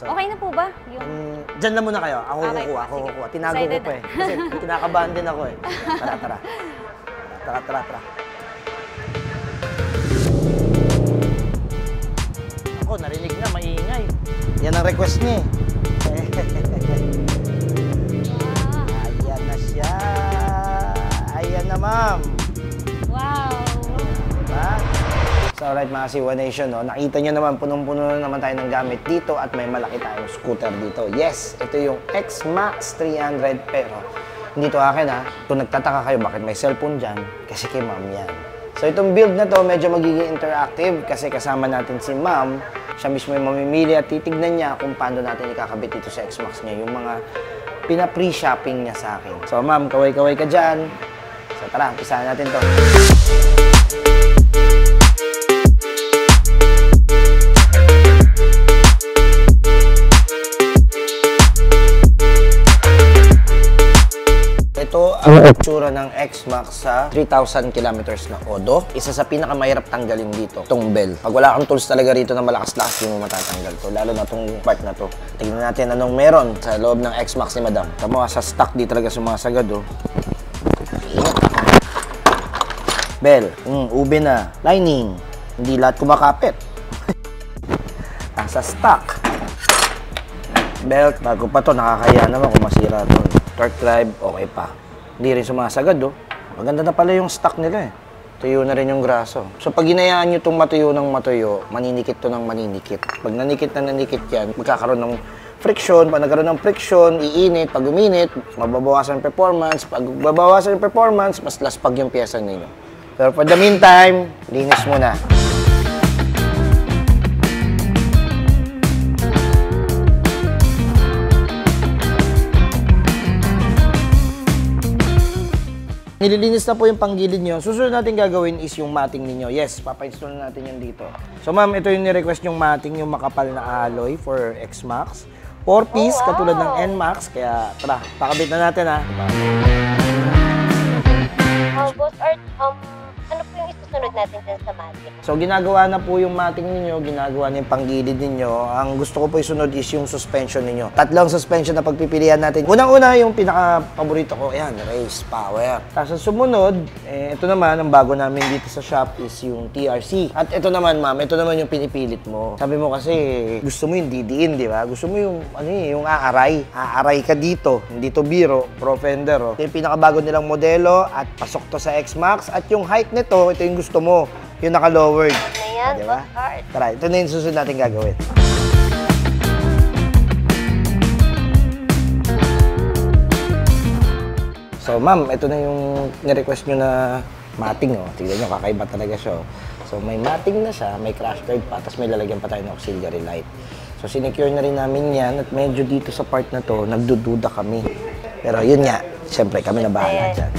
Okay na po ba? Diyan lang muna kayo. Ako kukuha. Tinago ko pa eh. Kasi kinakabahan din ako eh. Tara. Tara. Ako, narinig na, maingay. Yan ang request niya eh. Ayan na siya. Ayan na, ma'am. Wow! Diba? So alright mga Siwa Nation, no? Nakita nyo naman, punong-puno na naman tayo ng gamit dito at may malaki tayong scooter dito. Yes, ito yung X-Max 300 pero hindi to akin ha. Kung nagtataka kayo bakit may cellphone dyan, kasi kay ma'am yan. So itong build na to medyo magiging interactive kasi kasama natin si ma'am. Siya mismo yung mamimili at titignan niya kung paano natin ikakabit dito sa X-Max niya yung mga pina-pre-shopping niya sa akin. So ma'am, kaway-kaway ka dyan. So tara, umpisahan natin to. Ito ang itsura ng X-Max sa 3,000 kilometers na odo. Isa sa pinakamahirap tanggalin dito, itong bell. Pag wala kang tools talaga rito na malakas-lakas, hindi mo matatanggal to. Lalo na itong part na to. Tingnan natin anong meron sa loob ng X-Max ni Madam. Tamo, sa stock di talaga sumasagad, oh. Bell, ube na. Lining, hindi lahat kumakapit. Sa stock. Belt, bago pa to, nakakaya naman kung masira to. Torque drive, okay pa. Hindi rin sumasagad, oh. Maganda na pala yung stock nila, eh. Tuyo na rin yung graso. So, pag ginayaan nyo itong matuyo ng matuyo, maninikit to ng maninikit. Pag nanikit na nanikit yan, magkakaroon ng friction. Pag nagkaroon ng friction, iinit. Pag uminit, mababawasan yung performance. Pag babawasan yung performance, mas laspag yung pyesa ninyo. Pero for the meantime, linis muna. Nililinis na po yung panggilid nyo. Susunod natin gagawin is yung matting ninyo. Yes, papa-install na natin yan dito. So ma'am, ito yung ni-request yung matting, yung makapal na alloy for X-Max. 4-piece, katulad ng N-Max. Kaya tara, pakabit na natin ha. Boss Art, ano po yung isusunod natin dyan sa matting? So ginagawa na po yung matting ninyo, ginagawa na yung panggilid ninyo. Ang gusto ko po isunod is yung suspension ninyo. Tatlong suspension na pagpipilian natin. Unang-una yung pinaka-paborito ko, ayan, race power. Tapos sumunod, ito naman, ang bago namin dito sa shop is yung TRC. At ito naman ma'am, ito naman yung pinipilit mo. Sabi mo kasi, gusto mo yung didiin, di ba? Gusto mo yung, yung aaray. Aaray ka dito, hindi to biro, pro fender. Oh. Ito yung pinakabago nilang modelo at pasok to sa X-Max. At yung height nito, ito yung gusto mo. Yung naka-lowered. Ano yan, diba? Boss Art? Tara, ito na yung susunod natin gagawin. So, ma'am, ito na yung ni-request nyo na matting, oh. Tignan nyo, kakaiba talaga siya, oh. So, may matting na siya, may crash guard pa, tapos may lalagyan pa tayo ng auxiliary light. So, sinecure na rin namin yan, at medyo dito sa part na to, nagdududa kami. Pero yun nga, siyempre, kami na bahala dyan.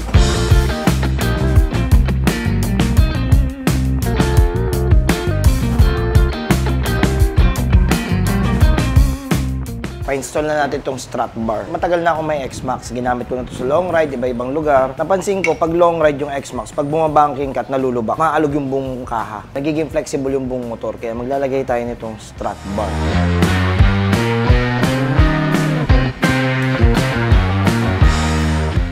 Pa-install na natin itong strap bar. Matagal na ako may X-Max. Ginamit ko na ito sa long ride, iba-ibang lugar. Napansin ko, pag long ride yung X-Max, pag bumabangking ka at nalulubak, maalog yung buong kaha. Nagiging flexible yung buong motor. Kaya maglalagay tayo nitong strap bar.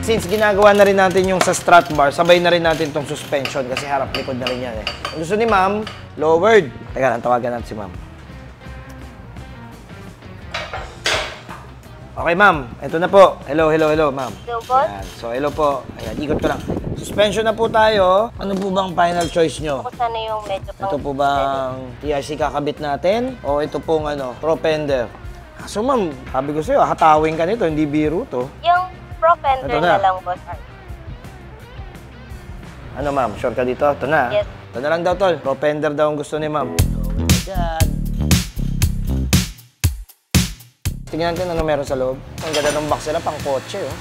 Since ginagawa na rin natin yung sa strut bar, sabay na rin natin itong suspension kasi harap-likod na rin yan eh. Ang gusto ni ma'am, lowered. Teka lang, tawagan natin si ma'am. Okay, ma'am. Ito na po. Hello, ma'am. Hello, boss. Ayan. So, hello po. Ayan, ikot ko lang. Suspension na po tayo. Ano po bang final choice nyo? Ako sana yung medyo pang... Ito po bang TRC kakabit natin? O ito pong pro fender? So, ma'am, sabi ko sa'yo, hatawin ka nito, hindi biro to. Yung pro fender na lang, Boss Art. Ano, ma'am? Sure ka dito? Ito na. Yes. Ito na lang daw, tol. Pro fender daw ang gusto ni ma'am. So, yan. Tingnan natin ano meron sa loob. Ang ganda ng box nila, pang kotse, oh.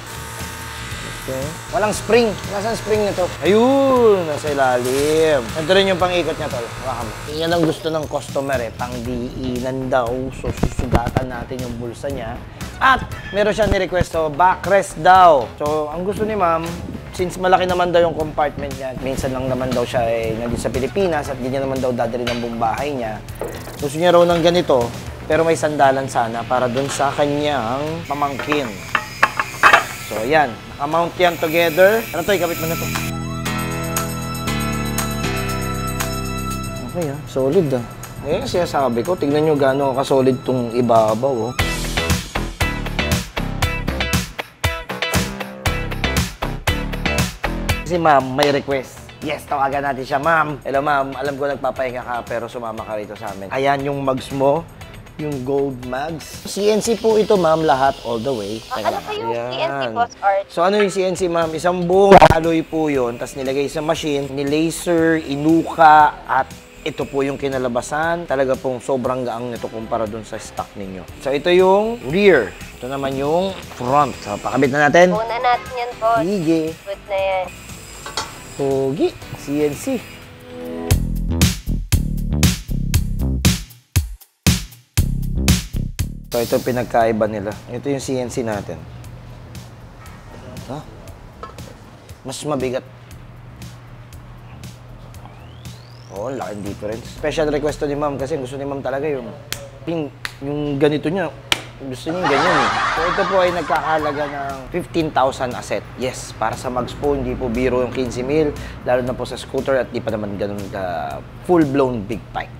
Okay. Walang spring. Nasaan spring nito? Ayun! Nasa ilalim. Ito rin yung pang-ikot niya, tol. Hawakan mo. Yan ang gusto ng customer, eh. Pang-diinan daw. So, susugatan natin yung bulsa niya. At meron siya ni-request, so, backrest daw. So, ang gusto ni ma'am, since malaki naman daw yung compartment niya, minsan lang naman daw siya nandun sa Pilipinas at hindi niya naman daw dadali ng buong bahay niya. Gusto niya raw ng ganito, Pero may sandalan sana para dun sa kanyang pamangkin. So, yan. Naka-mount yan together. Ano to? Ikabit mo na to. Okay, ah. Solid, ah. Eh, siya sabi ko, tignan nyo gano'n kasolid tong ibabaw, oh. Si ma'am, may request. Yes, tawagan natin siya, ma'am. Hello, ma'am. Alam ko nagpapahinga ka, pero sumama ka rito sa amin. Ayan yung mugs mo, yung gold mugs. CNC po ito, ma'am, lahat all the way. Ano po yung CNC, Boss Art? So, ano yung CNC, ma'am? Isang buong alloy po yun, tapos nilagay sa machine, ni-laser, inuka, at ito po yung kinalabasan. Talaga pong sobrang gaang nito kumpara dun sa stock ninyo. So, ito yung rear. Ito naman yung front. So, pakabit na natin. Una natin yan, Boss. Sige. Good na yan. Pogi. CNC. So, ito pinagkaiba nila. Ito yung CNC natin. Ito. Mas mabigat. Oo, laking difference. Special request to ni ma'am kasi gusto ni ma'am talaga yung ganito niya. Gusto niya ganyan eh. So ito po ay nagkakahalaga ng 15,000 a set. Yes, para sa mugs po, hindi po biro yung 15,000. Lalo na po sa scooter at di pa naman ganun ka full-blown big bike.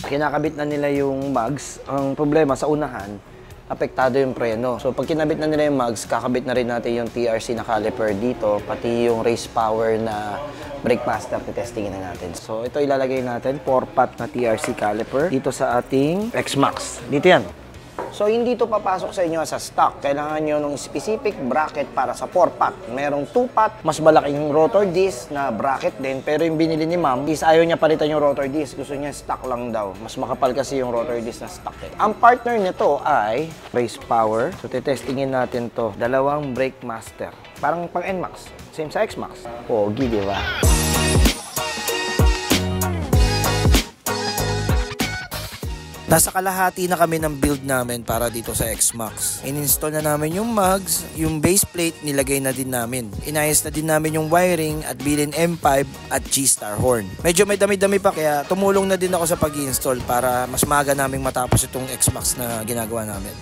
Kinakabit na nila yung mugs. Ang problema sa unahan, apektado yung preno. So, pag kinabit na nila yung mugs, kakabit na rin natin yung TRC na caliper dito, pati yung race power na brake master, testingin na natin. So, ito ilalagay natin, 4-pot na TRC caliper dito sa ating X-Max. Dito yan. So, hindi ito papasok sa inyo sa stock. Kailangan nyo ng specific bracket para sa 4-pot. Merong 2-pot, mas malaking rotor disc na bracket din. Pero yung binili ni ma'am, is ayaw niya palitan yung rotor disc. Gusto niya stock lang daw. Mas makapal kasi yung rotor disc na stock eh. Ang partner nito ay race power. So, titestingin natin to. Dalawang brake master. Parang pang NMAX. Same sa X-Max. Pogi, di ba? Nasa kalahati na kami ng build namin para dito sa X-Max. In-install na namin yung mugs, yung base plate nilagay na din namin. Inayos na din namin yung wiring at bilin M5 at G-Star horn. Medyo may dami-dami pa kaya tumulong na din ako sa pag-install para mas maaga naming matapos itong X-Max na ginagawa namin.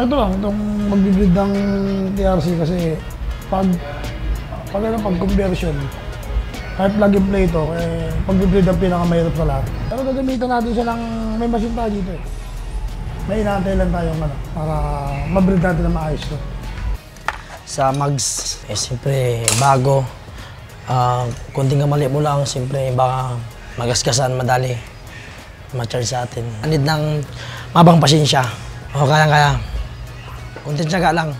Ito lang, itong mag-build ng TRC kasi pag conversion, kahit plug and play ito, pag-build ang pinakamahirap sa lahat. Pero gagamitan natin siya ng, may machine tayo dito eh. May inaantay lang tayong para ma-build natin na maayos ito. Sa mugs, siyempre bago, kunting kamali mo lang, siyempre baka magasgasan, madali, ma-charge sa atin. Need ng mabang pasensya. O kaya. Kunting tiyaga lang.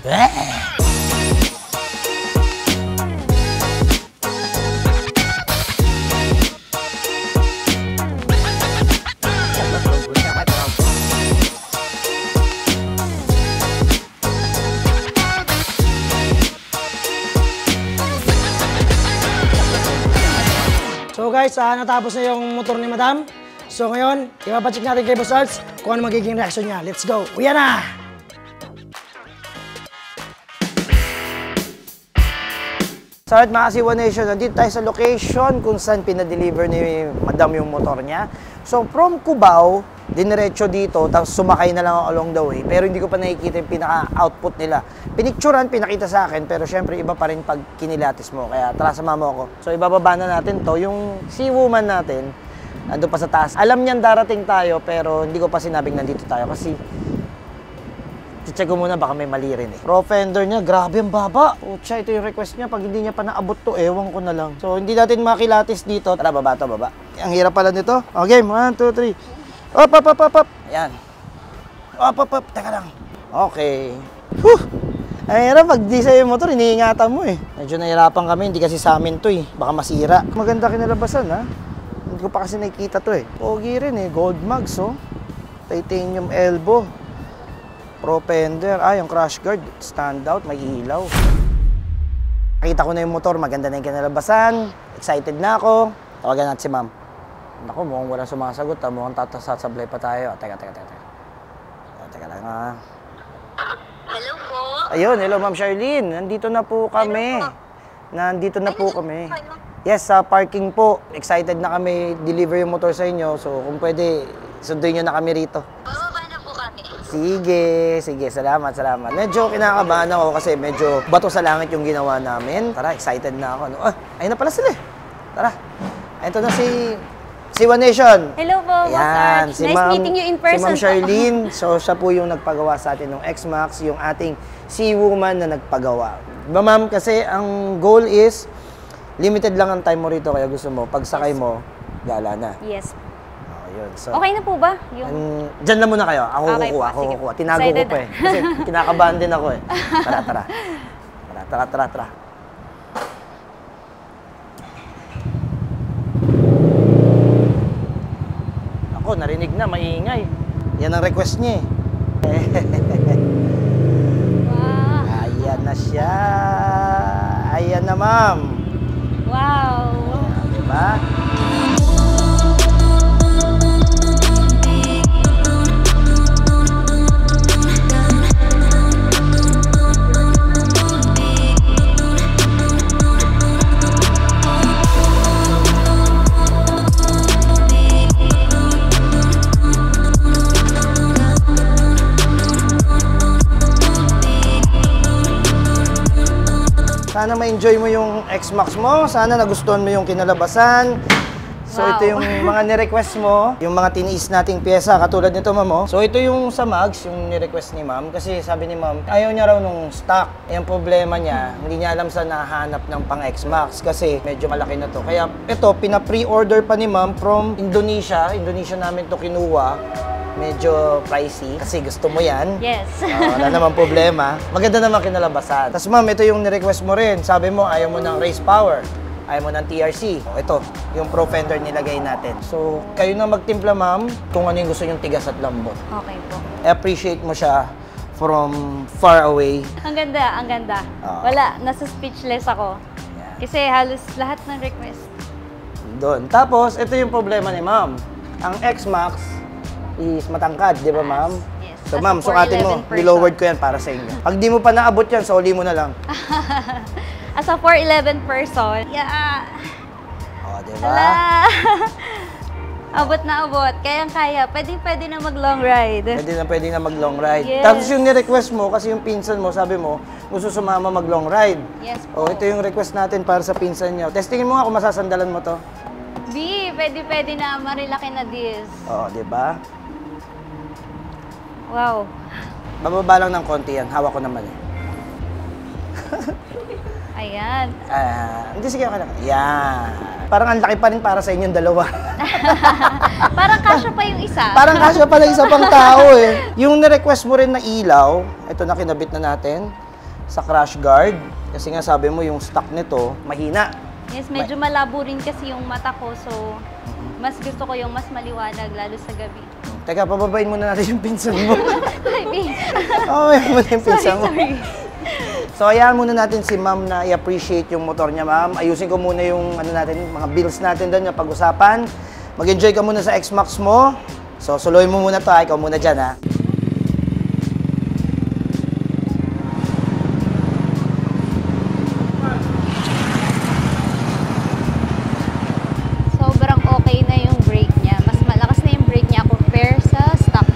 So guys, natapos na yung motor ni Madam. So ngayon, ipapacheck natin kay Boss Arts kung ano magiging reaction niya. Let's go! Uyan na! So at mga Siwa Nation, nandito tayo sa location kung saan pinadeliver ni Madam yung motor niya. So from Cubao, diniretso dito, tapos sumakay na lang ako along the way. Pero hindi ko pa nakikita yung pinaka-output nila. Pinicturan, pinakita sa akin, pero syempre iba pa rin pag kinilatis mo. Kaya tara, sama mo ako. So ibababa na natin to. Yung Seawoman natin, ando pa sa taas. Alam niyan darating tayo, pero hindi ko pa sinabing nandito tayo kasi check ko muna, baka may mali rin eh. Pro fender niya, grabe ang baba. Pucha, ito yung request niya. Pag hindi niya pa naabot to, ewan ko na lang. So, hindi natin makilatis dito. Tara, baba to, baba. Ang hirap pala nito. O, game. 1, 2, 3. Op, op, op, op, op. Ayan. Op, op, op. Teka lang. Okay. Whew. Ang hirap, pag di sa'yo yung motor, iniingatan mo eh. Medyo nahirapan kami, hindi kasi sa amin to eh. Baka masira. Maganda kinalabasan ha. Hindi ko pa kasi nakikita to eh. Pogi rin eh. Gold mugs oh. Titanium elbow. Pro fender. Yung crash guard. Stand out, may ilaw. Nakita ko na yung motor, maganda na yung kinalabasan. Excited na ako. Tawagan natin si ma'am. Naku, mukhang walang sumasagot. Mukhang tatasasablay pa tayo. Teka lang. Hello po. Ayun, hello Ma'am Charlene. Nandito na po kami. Nandito na po kami. Yes, sa parking po. Excited na kami deliver yung motor sa inyo. So, kung pwede, sunduin nyo na kami rito. Bababa na po kami. Sige. Salamat. Medyo kinakabahan ako kasi medyo bato sa langit yung ginawa namin. Tara, excited na ako. Ayun na pala sila eh. Tara. Ito na si One Nation. Hello po, Boss Arch. Nice meeting you in person. Si Ma'am Charlene. So, siya po yung nagpagawa sa atin ng X-Max, yung ating Sea-Woman na nagpagawa. Diba, ma'am? Kasi ang goal is, limited lang ang time mo rito, kaya gusto mo, pag sakay mo, gala na. Yes. Yun. So, Okay na po ba? Diyan na muna kayo. Ako Okay kukuha, po, sige. Tinago Excited ko pa eh. Kasi kinakabahan din ako eh. Tara. Ako, narinig na, maingay. Yan ang request niya eh. Wow. Ayan na siya. Ayan na, ma'am. Wow. Diba? Sana ma-enjoy mo yung X-Max mo. Sana nagustuhan mo yung kinalabasan. So, Wow. ito yung mga ni-request mo. Yung mga tiniis nating pyesa, katulad nito, ma'am. So, ito yung sa mags, yung ni-request ni ma'am. Kasi sabi ni ma'am, ayaw niya raw nung stock. Yung problema niya, hindi niya alam sa nahanap ng pang X-Max. Kasi medyo malaki na to. Kaya ito, pina-pre-order pa ni ma'am from Indonesia. Indonesia namin to kinuha. Medyo pricey kasi gusto mo yan. Yes. Wala namang problema. Maganda naman kinalabasan. Tapos ma'am, ito yung ni-request mo rin. Sabi mo, ayaw mo ng race power. Ayaw mo ng TRC. Ito, yung Pro Fender nilagay natin. So, kayo na magtimpla ma'am kung ano yung gusto nyong tigas at lambot. Okay po. Appreciate mo siya from far away. Ang ganda. Oo. Wala, nasa speechless ako. Yan. Kasi halos lahat ng request. Doon. Tapos, ito yung problema ni ma'am. Ang X-Max is matangkad, di ba ma'am? Yes. So As ma'am, a sukatin mo. 4'11" person. Nilowered ko yan para sa inyo. Pag di mo pa naabot yan, sauli mo na lang. As a 4'11" person, yeah. O, di ba? Hala. Abot na abot. Kayang-kaya. Pwede na mag-long ride. Pwede na mag-long ride. Yes. Tapos yung ni-request mo, kasi yung pinsan mo, sabi mo, gusto sumama mag-long ride. Yes po. O, ito yung request natin para sa pinsan nyo. Testingin mo nga kung masasandalan mo to. Di, pwede na. Marilaki na this. O, di ba? Wow. Bababa lang ng konti yan. Hawak ko naman eh. Ayan. Hindi, sige, okay lang. Yan. Parang ang laki pa rin para sa inyong dalawa. Parang kasya pa yung isa. Parang kasya pala isa pang tao eh. Yung na-request mo rin na ilaw, ito na kinabit na natin sa crash guard. Kasi nga sabi mo yung stock nito, mahina. Yes, medyo malabo rin kasi yung mata ko. So, mas gusto ko yung mas maliwanag, lalo sa gabi. Teka, pababain muna natin yung pinsan mo. Sorry. Oo, yan muna yung pinsan mo. Sorry. So, hayaan muna natin si ma'am na i-appreciate yung motor niya, ma'am. Ayusin ko muna yung mga bills natin doon, yung pag-usapan. Mag-enjoy ka muna sa X-Max mo. So, suluhin mo muna to, ha? Ikaw muna dyan, ha? Sobrang okay na yung brake niya. Mas malakas na yung brake niya compare sa stock.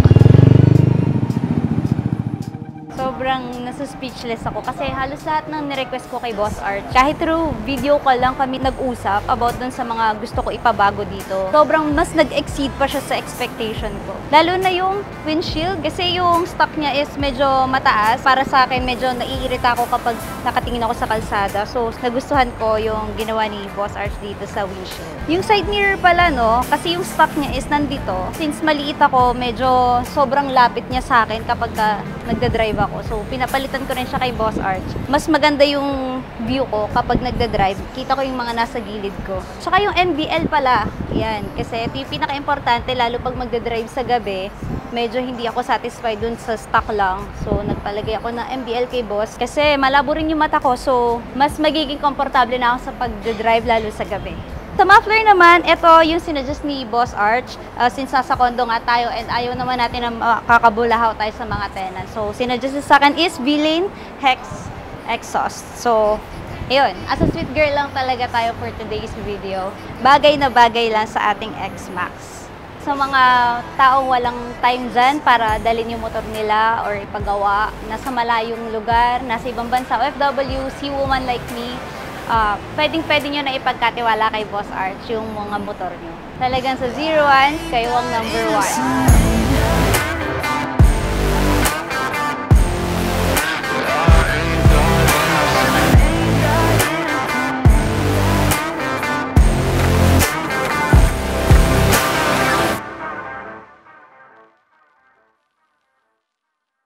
Sobrang nasa-speechless ako kasi halos lahat ng nirequest ko kay Boss Art. Kahit through video call lang kami nag-usap about dun sa mga gusto ko ipabago dito. Sobrang mas nag-exceed pa siya sa expectation ko. Lalo na yung windshield kasi yung stock niya is medyo mataas. Para sa akin, medyo naiirita ako kapag nakatingin ako sa kalsada. So, nagustuhan ko yung ginawa ni Boss Art dito sa windshield. Yung side mirror pala, no, kasi yung stock niya is nandito. Since maliit ako, medyo sobrang lapit niya sa akin kapag nagda-drive ako. So, pinapalitan ko rin siya kay Boss Arch. Mas maganda yung view ko kapag nagda-drive. Kita ko yung mga nasa gilid ko. Tsaka yung MBL pala. Yan. Kasi ito yung pinaka-importante, lalo pag magda-drive sa gabi, medyo hindi ako satisfied dun sa stock lang. So, nagpalagay ako ng MBL kay Boss. Kasi malabo rin yung mata ko. So, mas magiging komportable na ako sa pagda-drive lalo sa gabi. Sa muffler naman, ito yung sinuggest ni Boss Arch. Since nasa condo nga tayo and ayaw naman natin na makakabulahaw tayo sa mga tenants. So, sinuggest sa akin is V-Lane Hex Exhaust. So, ayun. As a sweet girl lang talaga tayo for today's video. Bagay na bagay lang sa ating X-Max. Sa mga taong walang time dyan para dalhin yung motor nila or ipagawa, nasa malayong lugar, nasa ibang bansa, OFW, sea woman like me, pwedeng-pwede nyo na ipagkatiwala kay Boss Arch yung mga motor nyo. Talagang sa 01, kayo ang number 1.